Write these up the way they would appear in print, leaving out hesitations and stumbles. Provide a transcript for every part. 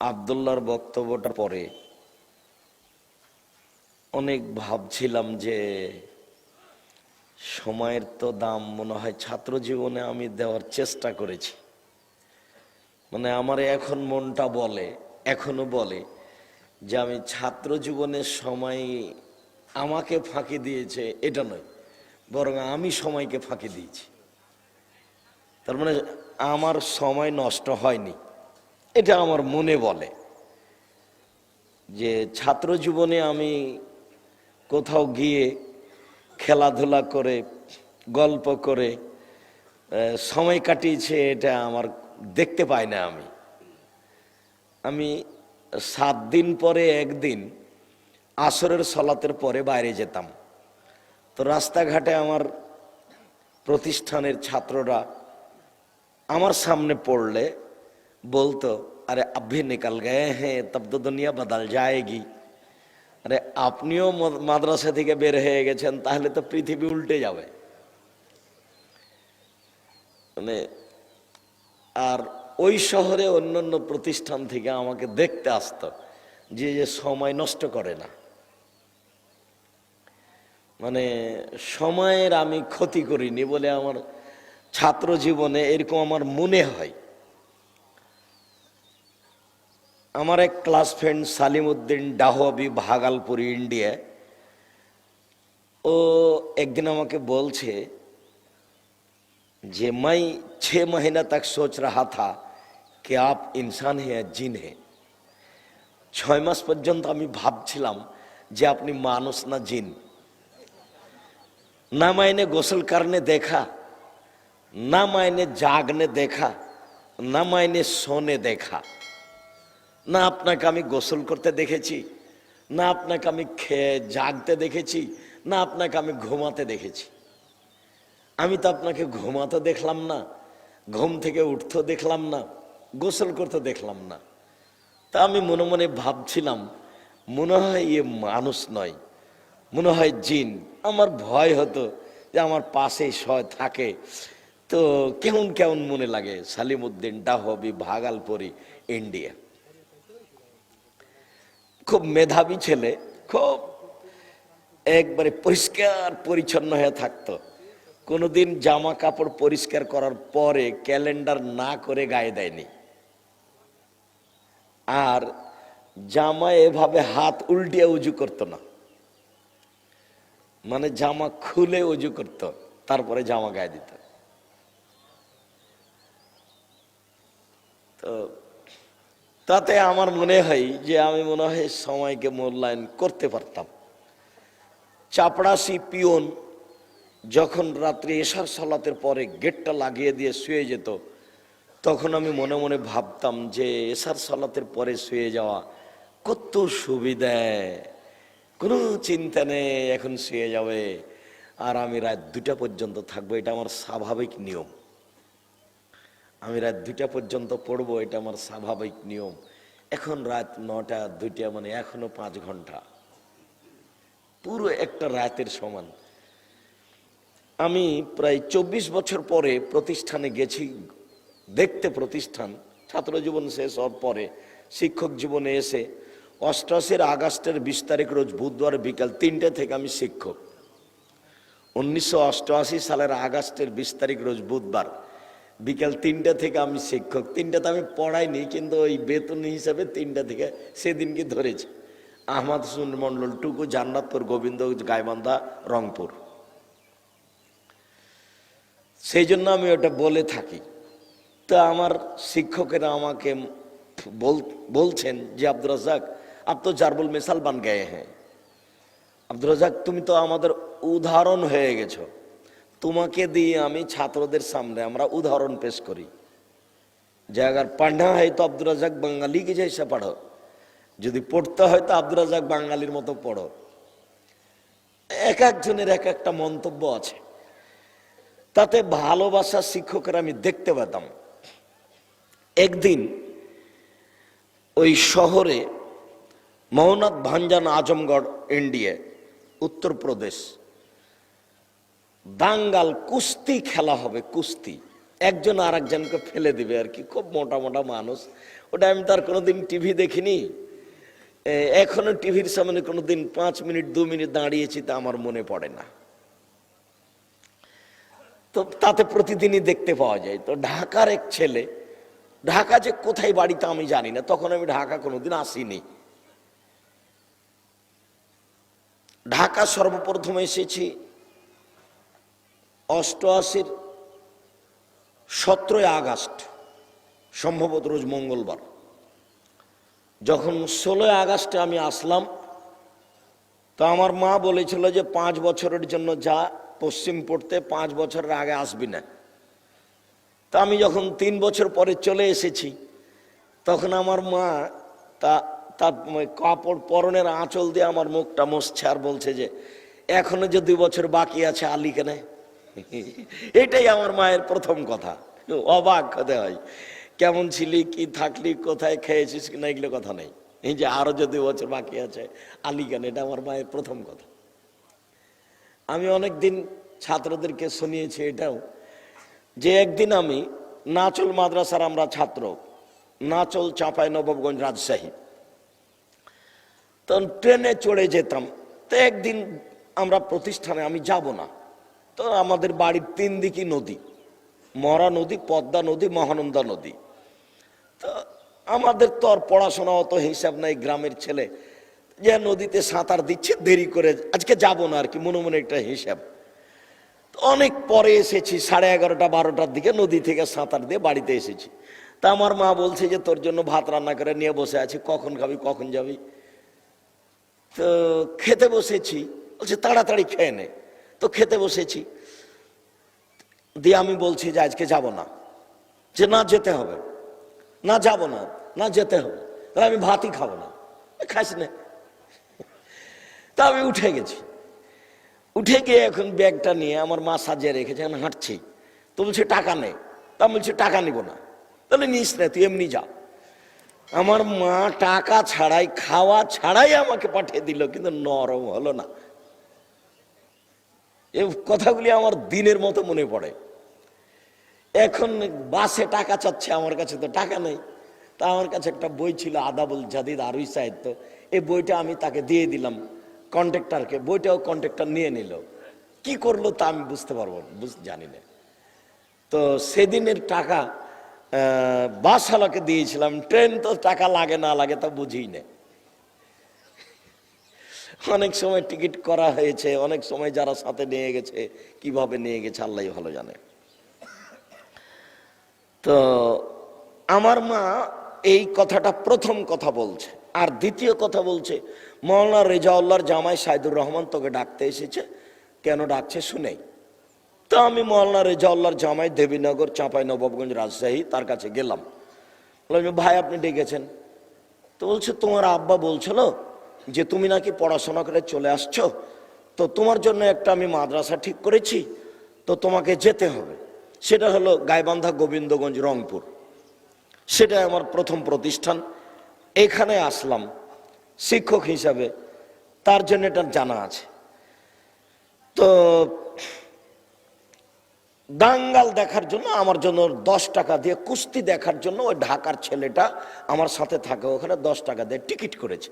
আব্দুল্লাহর বক্তব্যটা পরে অনেক ভাবছিলাম যে সময়ের তো দাম মনে হয় ছাত্র জীবনে আমি দেওয়ার চেষ্টা করেছি। মানে আমার এখন মনটা বলে, এখনো বলে যে আমি ছাত্র জীবনের সময় আমাকে ফাঁকি দিয়েছে এটা নয়, বরং আমি সময়কে ফাঁকি দিয়েছি। তার মানে আমার সময় নষ্ট হয়নি, এটা আমার মনে বলে যে ছাত্র জীবনে আমি কোথাও গিয়ে খেলাধুলা করে গল্প করে সময় কাটিয়েছে, এটা আমার দেখতে পাই না। আমি 7 দিন পরে একদিন আসরের সলাতের পরে বাইরে যেতাম, তো রাস্তাঘাটে আমার প্রতিষ্ঠানের ছাত্ররা আমার সামনে পড়লে বলতো, আরে আব্বি নিকাল গয়ে হ্যাঁ তব তো দুনিয়া বদল যায়গি। আরে আপনিও মাদ্রাসা থেকে বের হয়ে গেছেন, তাহলে তো পৃথিবী উল্টে যাবে। মানে আর ওই শহরে অন্যান্য প্রতিষ্ঠান থেকে আমাকে দেখতে আসতো যে সময় নষ্ট করে না, মানে সময়ের আমি ক্ষতি করিনি বলে আমার ছাত্র জীবনে এরকম আমার মনে হয়। আমার এক ক্লাস ফ্রেন্ড সালিম উদ্দিন ডাহবি, ভাগলপুর, इंडिया, ও একদিন আমাকে বলছে যে मैं 6 महीना तक सोच रहा था कि आप इंसान हैं या जिन हैं। 6 মাস পর্যন্ত আমি ভাবছিলাম যে আপনি মানুষ না জিন। ना मैंने गोसल करने देखा, ना मैंने जागने देखा, ना मैंने सोने देखा। না আপনাকে আমি গোসল করতে দেখেছি, না আপনাকে আমি জাগতে দেখেছি, না আপনাকে আমি ঘুমাতে দেখেছি। আমি তো আপনাকে ঘুমাতে দেখলাম না, ঘুম থেকে উঠতে দেখলাম না, গোসল করতে দেখলাম না। তা আমি মনে মনে ভাবছিলাম মনে হয় এ মানুষ নয়, মনে হয় জিন। আমার ভয় হতো যে আমার পাশে শয় থাকে তো কেমন কেমন মনে লাগে। সালিম উদ্দিন ডাহবি, ভাগলপুরি, इंडिया। খুব মেধাবী ছেলে, খুব একবারে পরিষ্কার পরিচ্ছন্ন হয়ে থাকতো। কোনোদিন জামা কাপড় পরিষ্কার করার পরে ক্যালেন্ডার না করে গায়ে দেয়নি। আর জামা এভাবে হাত উল্টিয়ে উজু করতো না, মানে জামা খুলে উজু করত, তারপরে জামা গায়ে দিত। তো তাতে আমার মনে হয় যে আমি মনে হয় সময়কে মূল্যায়ন করতে পারতাম। চাপড়াশি পিয়ন যখন রাত্রি এশার সালাতের পরে গেটটা লাগিয়ে দিয়ে শুয়ে যেত, তখন আমি মনে মনে ভাবতাম যে এশার সালাতের পরে শুয়ে যাওয়া কত সুবিধা, কোনো চিন্তা নেই, এখন শুয়ে যাবে আর আমি রাত 2টা পর্যন্ত থাকবো, এটা আমার স্বাভাবিক নিয়ম। আমি রাত 2টা পর্যন্ত পড়বো, এটা আমার স্বাভাবিক নিয়ম। এখন রাত 9টা 2টা, মানে এখনো 5 ঘন্টা, পুরো একটা রাতের সমান। আমি প্রায় 24 বছর পরে প্রতিষ্ঠানে গেছি দেখতে, প্রতিষ্ঠান ছাত্র জীবন শেষ হওয়ার পরে শিক্ষক জীবনে এসে 88 আগস্টের 20 তারিখ রোজ বুধবার বিকাল 3টে থেকে আমি শিক্ষক। 1988 সালের আগস্টের 20 তারিখ রোজ বুধবার বিকাল 3টে থেকে আমি শিক্ষক। 3টাতে আমি পড়াইনি, কিন্তু ওই বেতন হিসাবে 3টা থেকে সেদিনকে ধরেছি। আহমদ হোসেন মন্ডল টুকু, জান্নাতপুর, গোবিন্দ গাইবান্ধা, রংপুর। সেই জন্য আমি ওটা বলে থাকি। তো আমার শিক্ষকেরা আমাকে বলছেন যে আব্দুর রাজ্জাক আপ তো জারবুল মিসাল বান গয়ে হ্যাঁ, আব্দুর রাজ্জাক তুমি তো আমাদের উদাহরণ হয়ে গেছো, তোমাকে দিয়ে আমি ছাত্রদের সামনে আমরা উদাহরণ পেশ করি যে अगर पढ़ना है तो আব্দুর রাজ্জাক বাঙালি কি জैसा পড়ো, যদি পড়তে হয় তো আব্দুর রাজ্জাক বাঙালির মতো পড়ো। এক একজনের এক একটা মন্তব্য আছে, তাতে ভালোবাসা শিক্ষকেরা আমি দেখতে পেতাম। একদিন ওই শহরে মৌনাথ ভাঞ্জান, আজমগড়, इंडिया, উত্তরপ্রদেশ, দাঙ্গাল কুস্তি খেলা হবে। কুস্তি, একজন আর একজনকে ফেলে দিবে আর কি, খুব মোটা মোটা মানুষ, ওটা আমি তার কোনোদিন টিভি দেখিনি, এখনো টিভির সামনে কোনোদিন 5 মিনিট 2 মিনিট দাঁড়িয়েছি তা আমার মনে পড়ে না। তো তাতে প্রতিদিনই দেখতে পাওয়া যায়। তো ঢাকার এক ছেলে, ঢাকা যে কোথায় বাড়ি তা আমি জানি না, তখন আমি ঢাকা কোনোদিন আসিনি। ঢাকা সর্বপ্রথম এসেছি 88-র 17 আগস্ট, সম্ভবত রোজ মঙ্গলবার। যখন 16 আগস্টে আমি আসলাম, তো আমার মা বলেছিল যে 5 বছরের জন্য যা পশ্চিম পড়তে, 5 বছরের আগে আসবি না। তা আমি যখন 3 বছর পরে চলে এসেছি, তখন আমার মা তার কাপড় পরনের আঁচল দিয়ে আমার মুখটা মুছছে আর বলছে যে এখনো যে 2 বছর বাকি আছে আলি কেনে। এটাই আমার মায়ের প্রথম কথা। অবাক হতে হয়, কেমন ছিলি, কি থাকলি, কোথায় খেয়েছিস কিনা, এগুলো কথা নেই। এই যে আরো যে 2 বছর বাকি আছে আলি কেন, এটা আমার মায়ের প্রথম কথা। আমি অনেকদিন ছাত্রদেরকে শুনিয়েছি এটাও, যে একদিন আমি নাচল মাদ্রাসার আমরা ছাত্র, নাচল চাঁপাইনবাবগঞ্জ রাজশাহী, তখন ট্রেনে চড়ে যেতাম। তো একদিন আমরা প্রতিষ্ঠানে, আমি যাব না, তো আমাদের বাড়ির 3 দিকই নদী, মরা নদী, পদ্মা নদী, মহানন্দা নদী। তো আমাদের তো আর পড়াশোনা অত হিসাব নাই, গ্রামের ছেলে যে নদীতে সাঁতার দিচ্ছে, দেরি করে আজকে যাব না আর কি, মনে মনে একটা হিসাব। অনেক পরে এসেছি, 11:30 12টার দিকে নদী থেকে সাঁতার দিয়ে বাড়িতে এসেছি। তা আমার মা বলছে যে তোর জন্য ভাত রান্না করে নিয়ে বসে আছি, কখন খাবি, কখন যাবি। তো খেতে বসেছি, বলছে তাড়াতাড়ি খেয়ে নে। তো খেতে বসেছি, দিয়ে আমি বলছি যে আজকে যাব না, যে না যেতে হবে, না যাব না, না যেতে হবে, তাহলে আমি ভাতই খাবো না। খাস না। তা আমি উঠে গেছি, উঠে গিয়ে এখন ব্যাগটা নিয়ে আমার মা সাজিয়ে রেখেছে, এখন হাঁটছি। তো বলছে টাকা নেই, তা বলছে টাকা নিব না। তাহলে নিস না, তুই এমনি যা। আমার মা টাকা ছাড়াই, খাওয়া ছাড়াই আমাকে পাঠিয়ে দিল, কিন্তু নরম হলো না। এই কথাগুলি আমার দিনের মতো মনে পড়ে। এখন বাসে টাকা চাচ্ছে, আমার কাছে তো টাকা নেই। তা আমার কাছে একটা বই ছিল, আদাবুল জাদিদ আরবি সাহিত্য, এই বইটা আমি তাকে দিয়ে দিলাম কন্ট্রাক্টরকে, বইটাও কন্ট্রাক্টর নিয়ে নিল। কি করলো তা আমি বুঝতে পারবো, জানি না। তো সেদিনের টাকা বাসওয়ালাকে দিয়েছিলাম। ট্রেন তো টাকা লাগে না লাগে তা বুঝি না। অনেক সময় টিকিট করা হয়েছে, অনেক সময় যারা সাথে নিয়ে গেছে, কিভাবে নিয়ে গেছে আল্লাহ ভালো জানে। তো আমার মা এই কথাটা প্রথম কথা বলছে। আর দ্বিতীয় কথা বলছে, মৌলানা রেজাউল্লাহর জামাই সাইদুর রহমান তোকে ডাকতে এসেছে, কেন ডাকছে শুনেই। তো আমি মৌলানা রেজাউল্লাহর জামাই, দেবীনগর চাঁপাইনবাবগঞ্জ রাজশাহী, তার কাছে গেলাম। বললাম ভাই আপনি ডেকেছেন? তো বলছে তোমার আব্বা বলছিল যে তুমি নাকি পড়াশোনা করে চলে আসছো, তো তোমার জন্য একটা আমি মাদ্রাসা ঠিক করেছি, তো তোমাকে যেতে হবে। সেটা হলো গাইবান্ধা গোবিন্দগঞ্জ রংপুর, সেটা আমার প্রথম প্রতিষ্ঠান। এখানে আসলাম শিক্ষক হিসাবে, তার জন্য এটা জানা আছে। তো দাঙ্গাল দেখার জন্য আমার জন্য 10 টাকা দিয়ে, কুস্তি দেখার জন্য ওই ঢাকার ছেলেটা আমার সাথে থাকে, ওখানে 10 টাকা দিয়ে টিকিট করেছে।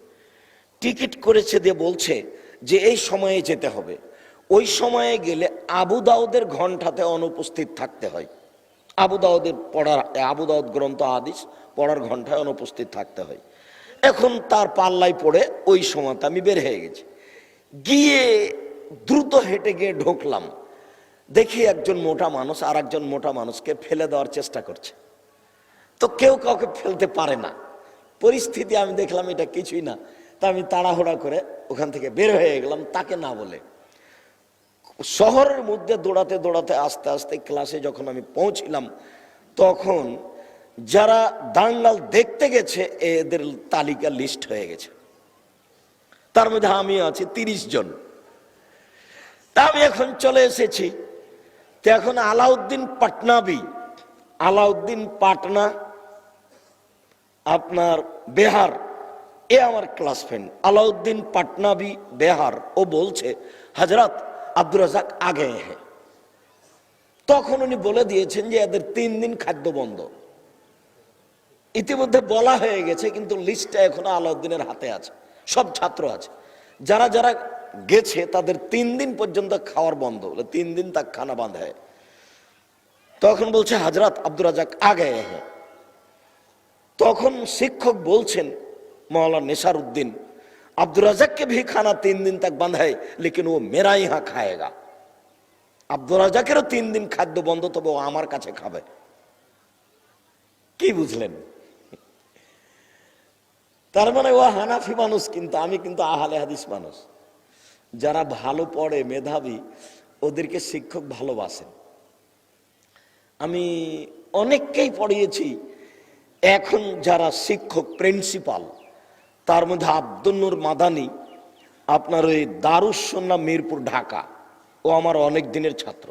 টিকিট করেছে দিয়ে বলছে যে এই সময়ে যেতে হবে। ওই সময়ে গেলে আবু দাউদের ঘণ্টাতে অনুপস্থিত থাকতে হয়। আবু দাউদের পড়ার, আবু দাউদ গ্রন্থ হাদিস পড়ার ঘণ্টায় অনুপস্থিত থাকতে হয়। এখন তার পাল্লায় পড়ে ওই সময়তে আমি বের হয়ে গেছি। গিয়ে দ্রুত হেঁটে গিয়ে ঢুকলাম, দেখি একজন মোটা মানুষ আর একজন মোটা মানুষকে ফেলে দেওয়ার চেষ্টা করছে। তো কেউ কাউকে ফেলতে পারে না, পরিস্থিতি আমি দেখলাম এটা কিছুই না। তা আমি তাড়াহুড়া করে ওখান থেকে বের হয়ে গেলাম, তাকে না বলে। শহরের মধ্যে দৌড়াতে দৌড়াতে আস্তে আস্তে ক্লাসে যখন আমি পৌঁছিলাম, তখন যারা দাঙ্গাল দেখতে গেছে এদের তালিকা লিস্ট হয়ে গেছে, তার মধ্যে আমি আছি 30 জন। তা আমি এখন চলে এসেছি। তো এখন আলাউদ্দিন পাটনাবি, আলাউদ্দিন পাটনা আপনার বিহার, এ আমার ক্লাস ফ্রেন্ড আলাউদ্দিন পাটনাবি বিহার। ও বলছে হযরত আব্দুর রাজাক আগে হ্যাঁ। তখন উনি বলে দিয়েছেন যে এদের 3 দিন খাদ্য বন্ধ। ইতিমধ্যে বলা হয়ে গেছে, কিন্তু লিস্টটা এখনো আলাউদ্দিনের হাতে আছে, সব ছাত্র আছে। যারা যারা গেছে তাদের 3 দিন পর্যন্ত খাওয়ার বন্ধ, 3 দিন তাক খানা বাঁধ হয়। তখন বলছে হযরত আব্দুর রাজ্জাক আ গয়ে হ্যাঁ। তখন শিক্ষক বলছেন मौलाना निसारुद्दीन, अब्दुल रज़ाक के भी खाना 3 दिन तक बंद है, लेकिन वो मेरा यहाँ खाएगा। আব্দুর রাজ্জাকেরও 3 দিন খাদ্য বন্ধ, তবে ও আমার কাছে খাবে। কি বুঝলেন? তার মানে ও হানাফি মানুষ, কিন্তু আমি কিন্তু আহলে হাদিস মানুষ। যারা ভালো পড়ে, মেধাবী, ওদেরকে শিক্ষক ভালোবাসেন। আমি অনেককেই পড়িয়েছি, এখন যারা শিক্ষক প্রিন্সিপাল, তার মধ্যে আব্দুল নূর মাদানী, আপনার ওই দারুস সুন্নাহ মিরপুর ঢাকা, ও আমার অনেক দিনের ছাত্র।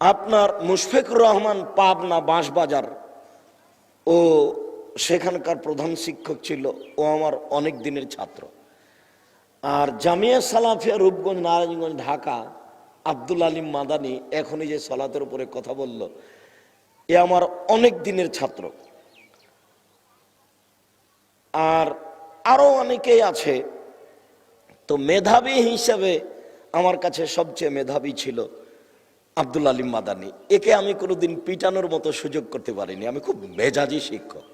আপনার মুশফিকুর রহমান পাবনা বাঁশবাজার, ও সেখানকার প্রধান শিক্ষক ছিল, ও আমার অনেক দিনের ছাত্র। আর জামিয়া সালাফিয়া রূপগঞ্জ নারায়ণগঞ্জ ঢাকা, আব্দুল আলিম মাদানী, এখনই যে সালাতের উপরে কথা বলল, এ আমার অনেক দিনের ছাত্র। আর আরো অনেকেই আছে। তো মেধাবী হিসাবে আমার কাছে সবচেয়ে মেধাবী ছিল আব্দুল আলিম মাদানী। একে আমি কোনোদিন পিটানোর মতো সুযোগ করতে পারিনি। আমি খুব মেজাজি শিক্ষক,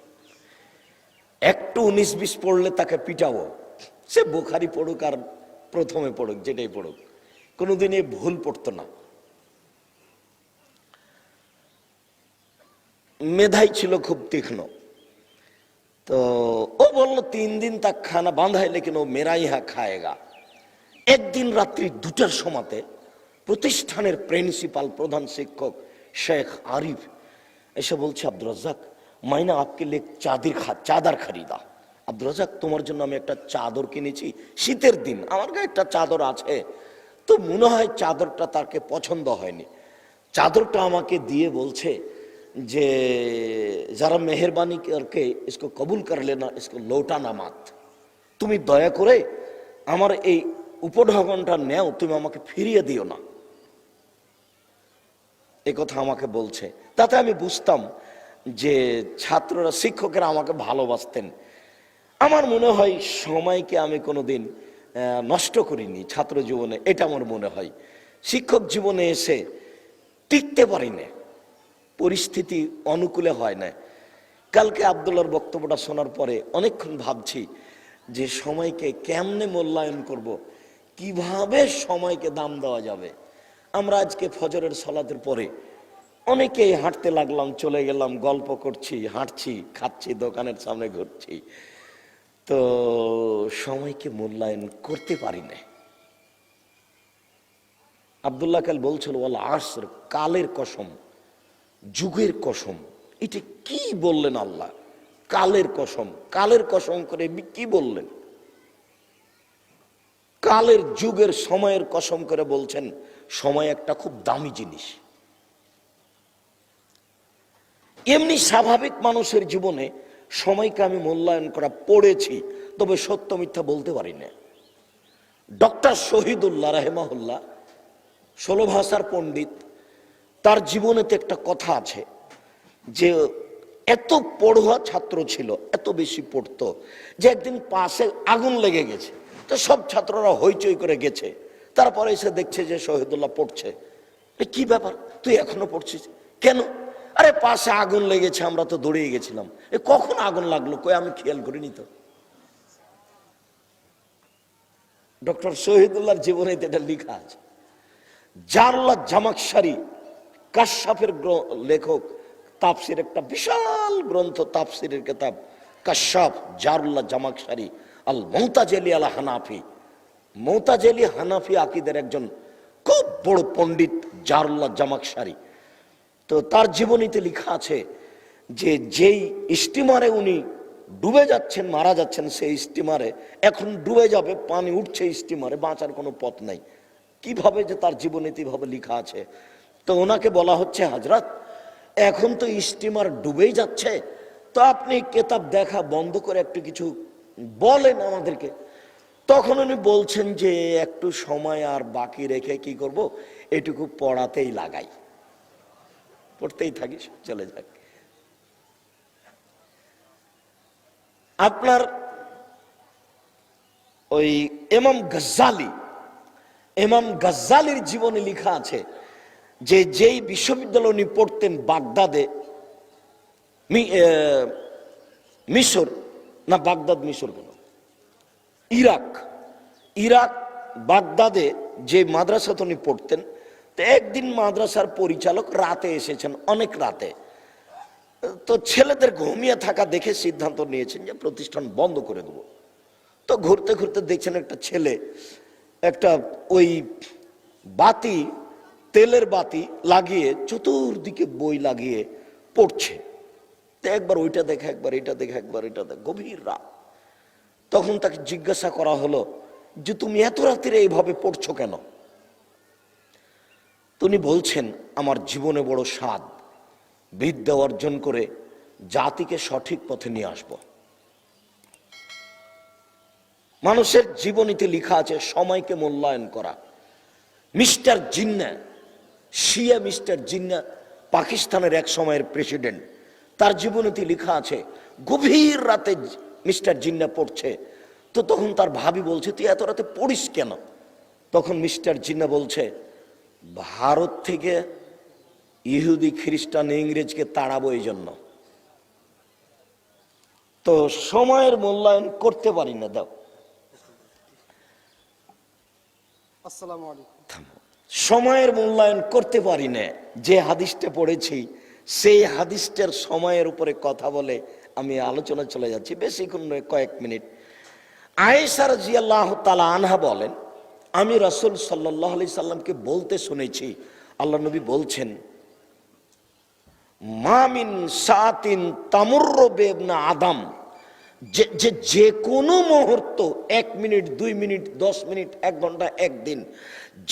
একটু 19-20 পড়লে তাকে পিটাবো। সে বুখারি পড়ুক আর প্রথমে পড়ুক, যেটাই পড়ুক, কোনোদিন এ ভুল পড়তো না। মেধাই ছিল খুব তীক্ষ্ণ। তো ও বললো 3 दिन तक खाना बंद है, लेकिन वो मेरा यहाँ खाएगा। একদিন রাত্রি 2টার সময়তে প্রতিষ্ঠানের প্রিন্সিপাল প্রধান শিক্ষক শেখ আরিফ এসে বলছে, আব্দুর রাজ্জাক মাইনা আপকে লিয়ে চাদর খরিদা। আব্দুর রাজ্জাক তোমার জন্য আমি একটা চাদর কিনেছি, শীতের দিন আমার গায়ে একটা চাদর আছে। তো মনে হয় চাদরটা তাকে পছন্দ হয়নি। চাদরটা আমাকে দিয়ে বলছে যে যারা মেহরবানি করকে इसको কবুল कर लेना, इसको लौटाना मत। তুমি দয়া করে আমার এই উপঢৌকনটা নাও, তুমি আমাকে ফিরিয়ে দিও না। এই কথা আমাকে বলছে। তাতে আমি বুঝতাম যে ছাত্ররা, শিক্ষকেরা আমাকে ভালোবাসতেন। আমার মনে হয় সময়কে আমি কোনোদিন নষ্ট করিনি ছাত্র জীবনে, এটা আমার মনে হয়। শিক্ষক জীবনে এসে টিকতে পারি না, পরিস্থিতি অনুকূলে হয় না। কালকে আব্দুল্লাহর বক্তব্যটা শোনার পরে অনেকক্ষণ ভাবছি যে সময়কে কেমনে মূল্যায়ন করব, কিভাবে সময়কে দাম দেওয়া যাবে। আমরা আজকে ফজরের সালাতের পরে অনেকেই হাঁটতে লাগলাম, চলে গেলাম, গল্প করছি, হাঁটছি, খাচ্ছি, দোকানের সামনে ঘুরছি। তো সময়কে মূল্যায়ন করতে পারি না। আব্দুল্লাহ কাল বলছিল ওয়াল আসর, কালের কসম, যুগের কসম। এটা কি বললেন আল্লাহ? কালের কসম, কালের কসম করে কি বললেন? কালের, যুগের, সময়ের কসম করে বলছেন সময় একটা খুব দামি জিনিস। এমনি স্বাভাবিক মানুষের জীবনে সময়কে আমি মূল্যায়ন করা পড়েছি, তবে সত্য মিথ্যা বলতে পারি না। ডক্টর শহীদুল্লাহ রাহেমাহুল্লাহ 16 ভাষার পণ্ডিত, তার জীবনেতে একটা কথা আছে যে এত পড়ুয়া ছাত্র ছিল, এত বেশি পড়তো যে একদিন পাশে আগুন লেগে গেছে। তো সব ছাত্ররা হইচই করে গেছে। তারপরে এসে দেখছে যে শহীদুল্লাহ পড়ছে। কি ব্যাপার, তুই এখনো পড়ছিস কেন? আরে পাশে আগুন লেগেছে, আমরা তো দৌড়িয়ে গেছিলাম। কখন আগুন লাগলো? কই আমি খেয়াল করিনি তো। ডক্টর শহীদুল্লাহর জীবনে এটা লেখা আছে। জারুল্লাহ জামাকশারি, কাশাফের লেখক, তাফসির, একটা বিশাল গ্রন্থ, তাফসিরের কিতাব কাশাফ, জারুল্লাহ জামাকশারি আল মুতাজিলি আল হানাফি। মুতাজিলি হানাফি আকীদার একজন খুব বড় পণ্ডিত জারুল্লাহ জামাকশারি। তো তার জীবনীতে লেখা আছে যে যেই স্টিমারে উনি ডুবে যাচ্ছেন, মারা যাচ্ছেন, সেই স্টিমারে এখন ডুবে যাবে, পানি উঠছে স্টিমারে, বাঁচার কোনো পথ নাই। কিভাবে যে তার জীবনীতে ভাবে লেখা আছে। তো ওনাকে বলা হচ্ছে, হযরত এখন তো স্টিমার ডুবেই যাচ্ছে, তো আপনি কিতাব দেখা বন্ধ করে একটু কিছু বলেন আমাদেরকে। তখন উনি বলছেন যে একটু সময় আর বাকি রেখে কি করব, এটুকু পড়াতেই লাগাই, পড়তেই থাকি, চলে যাক। আপনার ওই ইমাম গাজ্জালির জীবনে লেখা আছে যে যেই বিশ্ববিদ্যালয় উনি পড়তেন বাগদাদে, মিশর না বাগদাদ, মিশর কেন, ইরাক বাগদাদে যে মাদ্রাসাতে উনি পড়তেন, তো একদিন মাদ্রাসার পরিচালক রাতে এসেছেন, অনেক রাতে। তো ছেলেদের ঘুমিয়ে থাকা দেখে সিদ্ধান্ত নিয়েছেন যে প্রতিষ্ঠান বন্ধ করে দেব। তো ঘুরতে ঘুরতে দেখছেন একটা ছেলে একটা ওই বাতি, তেলের বাতি লাগিয়ে চতুর্দিকে বই লাগিয়ে পড়ছে। তো একবার ওইটা দেখে, একবার এটা দেখে, একবার এটা দেখে, গভীর রাত। তখন তাকে জিজ্ঞাসা করা হলো যে তুমি এত রাত্রে এইভাবে পড়ছো কেন? তিনি বলছেন আমার জীবনে বড় স্বাদ, বিদ্যা অর্জন করে জাতিকে সঠিক পথে নিয়ে আসব। মানুষের জীবনীতে লেখা আছে সময়কে মূল্যায়ন করা। মিস্টার জিন্না, শিয়া মিস্টার জিন্না, পাকিস্তানের এক সময়ের প্রেসিডেন্ট, তার জীবনীতে লেখা আছে গভীর রাতে মিস্টার জিন্না পড়ছে। তো তখন তার ভাবি বলছে তুই এত রাতে পড়িস কেন? তখন মিস্টার জিন্না বলছে ভারত থেকে ইহুদি, খ্রিস্টান, ইংরেজকে তাড়াবো এই জন্য। তো সময়ের মূল্যায়ন করতে পারি না। দাও, আসসালামু আলাইকুম। সময়ের মূল্যায়ন করতে পারি না। যে হাদিসটা পড়েছি সেই হাদিসটার সময়ের উপরে কথা বলে আমি আলোচনা চলে যাচ্ছি, বেশিক্ষণ নয়, কয়েক মিনিট। আয়েশা রাদিয়াল্লাহু তাআলা আনহা বলেন আমি রাসূল সাল্লাল্লাহু আলাইহি সাল্লামকে বলতে শুনেছি, আল্লাহ নবী বলছেন মা মিন সাতিন তামুররু বিবনা আদম, যে কোনো মুহূর্ত, 1 মিনিট, 2 মিনিট, 10 মিনিট, 1 ঘন্টা, 1 দিন,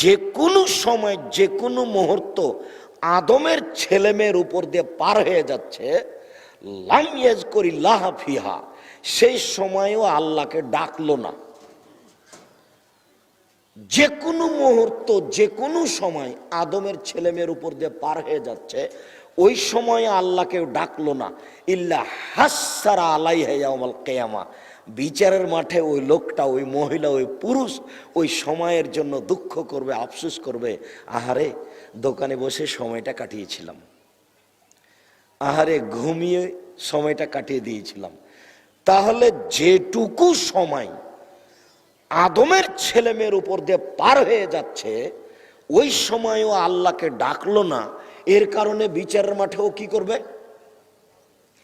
যে কোনো সময়, যে কোনো মুহূর্ত আদমের ছেলেমেয়ের উপর দিয়ে পার হয়ে যাচ্ছে, লাম ইয়াজকুরিল্লাহ ফিহা, সেই সময়ও আল্লাহকে ডাকলো না। যে কোনো মুহূর্ত, যে কোনো সময় আদমের ছেলেমেয়ের উপর দিয়ে পার হয়ে যাচ্ছে, ওই সময় আল্লাহকে ডাকলো না। ইল্লা হাসসারা আলাইহা ইয়াউমাল কিয়ামা, বিচারের মাঠে ওই লোকটা, ওই মহিলা, ওই পুরুষ ওই সময়ের জন্য দুঃখ করবে, আফসোস করবে, আহারে দোকানে বসে সময়টা কাটিয়েছিলাম, আহারে ঘুমিয়ে সময়টা কাটিয়ে দিয়েছিলাম। তাহলে যেটুকু সময় আদমের ছেলেমেয়ের উপর দিয়ে পার হয়ে যাচ্ছে, ওই সময়ও আল্লাহকে ডাকলো না, এর কারণে বিচারের মাঠেও কি করবে?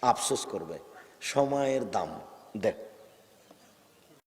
আফসোস করবে। সময়ের দাম দেখ।